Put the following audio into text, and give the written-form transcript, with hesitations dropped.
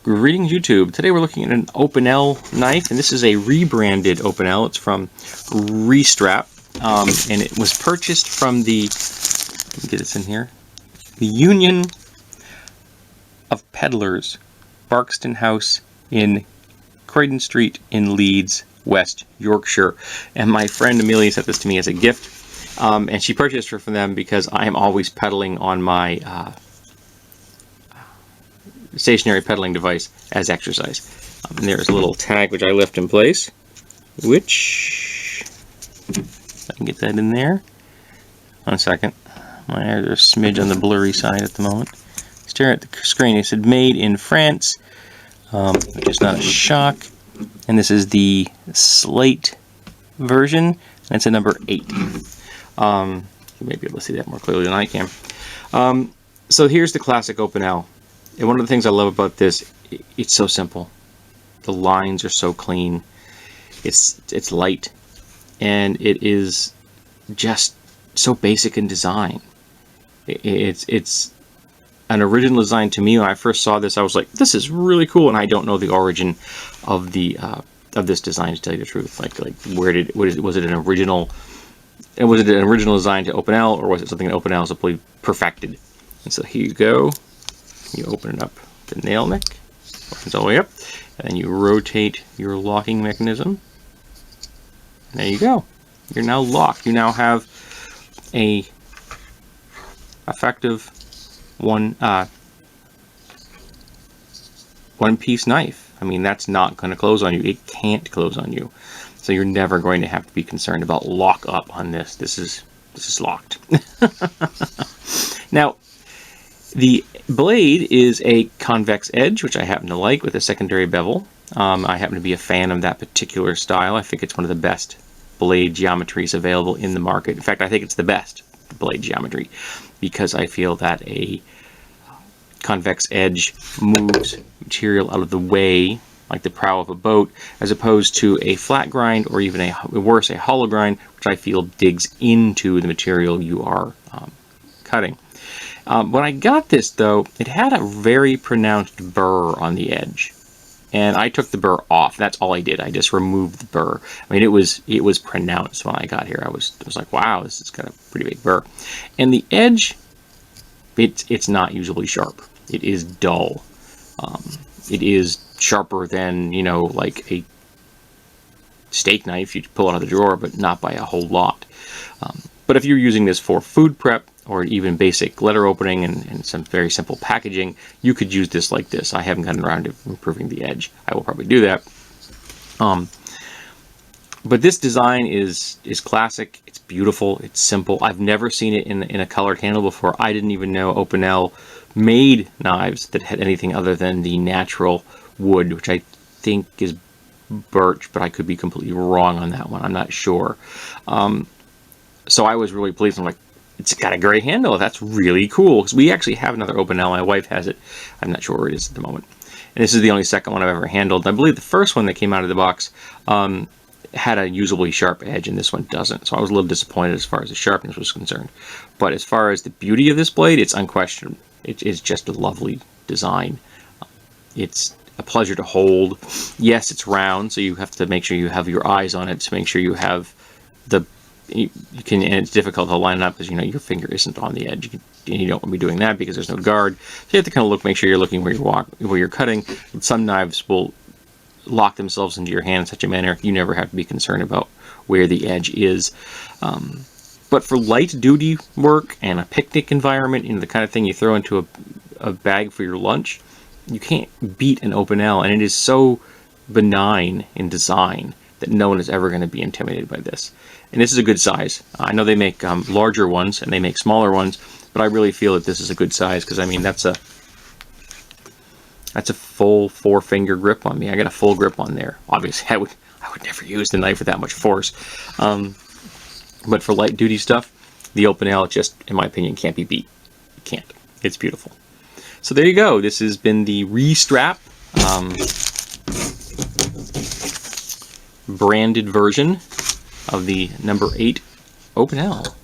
Greetings YouTube. Today we're looking at an Opinel knife, and this is a rebranded Opinel. It's from Restrap, and it was purchased from the, let me get this in here, the Union of Peddlers, Barkston House in Croydon Street in Leeds, West Yorkshire. And my friend Amelia sent this to me as a gift, and she purchased it from them because I am always pedaling on my stationary pedaling device as exercise. And there's a little tag which I lift in place, which I can get that in there. One second. There's a smidge on the blurry side at the moment. Stare at the screen. It said made in France, which is not a shock. And this is the slate version, and it's a number 8. You may be able to see that more clearly than I can. So here's the classic Opinel. And one of the things I love about this, it's so simple. The lines are so clean. It's light, and it is just so basic in design. It's an original design to me. When I first saw this, I was like, "This is really cool," and I don't know the origin of the of this design, to tell you the truth. Like was it an original? And was it an original design to Opinel, or was it something that Opinel simply perfected? And so here you go. You open it up, the nail neck opens all the way up, and then you rotate your locking mechanism. And there you go. You're now locked. You now have a effective one-piece knife. I mean, that's not going to close on you. It can't close on you. So you're never going to have to be concerned about lock up on this. This is locked. Now, the blade is a convex edge, which I happen to like, with a secondary bevel. I happen to be a fan of that particular style. I think it's one of the best blade geometries available in the market. In fact, I think it's the best blade geometry, because I feel that a convex edge moves material out of the way, like the prow of a boat, as opposed to a flat grind, or even a hollow grind, which I feel digs into the material you are cutting. When I got this, though, it had a very pronounced burr on the edge, and I took the burr off. That's all I did. I just removed the burr. I mean, it was pronounced when I got here. I was like, wow, this has got a pretty big burr. And the edge, it's not usually sharp. It is dull. It is sharper than, like a steak knife you pull out of the drawer, but not by a whole lot. But if you're using this for food prep, or even basic letter opening and some very simple packaging, you could use this like this. I haven't gotten around to improving the edge. I will probably do that. But this design is classic. It's beautiful. It's simple. I've never seen it in a colored handle before. I didn't even know Opinel made knives that had anything other than the natural wood, which I think is birch, but I could be completely wrong on that one. I'm not sure. So I was really pleased. I'm like, it's got a gray handle. That's really cool, because we actually have another Opinel. My wife has it. I'm not sure where it is at the moment. And this is the only second one I've ever handled. I believe the first one that came out of the box had a usably sharp edge, and this one doesn't. So I was a little disappointed as far as the sharpness was concerned. But as far as the beauty of this blade, it's unquestioned. It is just a lovely design. It's a pleasure to hold. Yes, it's round, so you have to make sure you have your eyes on it to make sure you have the... and it's difficult to line up because your finger isn't on the edge. You don't want to be doing that because there's no guard. So you have to kind of make sure you're looking where you're cutting. Some knives will lock themselves into your hand in such a manner you never have to be concerned about where the edge is. But for light duty work and a picnic environment, the kind of thing you throw into a bag for your lunch, you can't beat an Opinel, and it is so benign in design that no one is ever going to be intimidated by this. And this is a good size. I know they make larger ones and they make smaller ones, but I really feel that this is a good size, because I mean that's a full 4-finger grip on me. I got a full grip on there. Obviously, I would never use the knife with that much force. But for light duty stuff, the Opinel just, in my opinion, can't be beat. It can't. It's beautiful. So there you go. This has been the Restrap branded version of the number 8 Opinel.